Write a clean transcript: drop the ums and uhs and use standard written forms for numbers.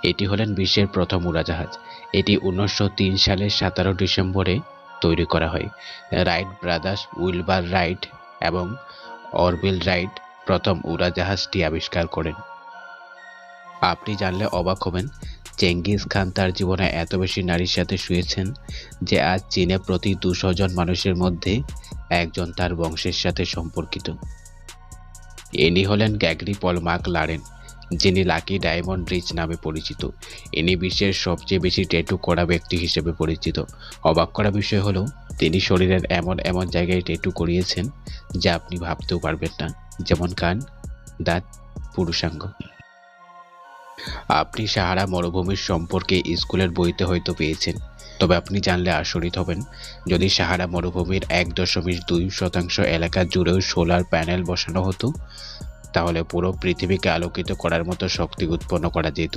এটি হলেন বিশ্বের প্রথম উড়োজাহাজ। এটি 1903 সালের 17 ডিসেম্বরে তৈরি করা হয়। রাইট ব্রাদার্স উইলবার রাইট এবং অরভিল রাইট প্রথম উড়োজাহাজটি আবিষ্কার করেন। আপনি জানলে অবাক হবেন, চেঙ্গিস খান তার জীবনে এত বেশি নারীর সাথে শুয়েছেন যে আজ চীনে প্রতি 200 জন মানুষের মধ্যে একজন তার বংশের সাথে সম্পর্কিত। ইনি হলেন গ্যাগরি পল মার্ক লারেন, যিনি লাকি ডায়মন্ড রিচ নামে পরিচিত। ইনি বিশ্বের সবচেয়ে বেশি ট্যাটু করা ব্যক্তি হিসেবে পরিচিত। অবাক করা বিষয় হলো, তিনি শরীরের এমন এমন জায়গায় ট্যাটু করিয়েছেন যা আপনি ভাবতেও পারবেন না, যেমন কান, দাঁত, পুরুষাঙ্গ। আপনি সাহারা মরুভূমির সম্পর্কে স্কুলের বইতে হয়তো পেয়েছেন, তবে আপনি জানলে আশ্চর্য হবেন। যদি সাহারা মরুভূমির 1.2% এলাকা জুড়েও সোলার প্যানেল বসানো হতো, তাহলে পুরো পৃথিবীকে আলোকিত করার মতো শক্তি উৎপন্ন করা যেত।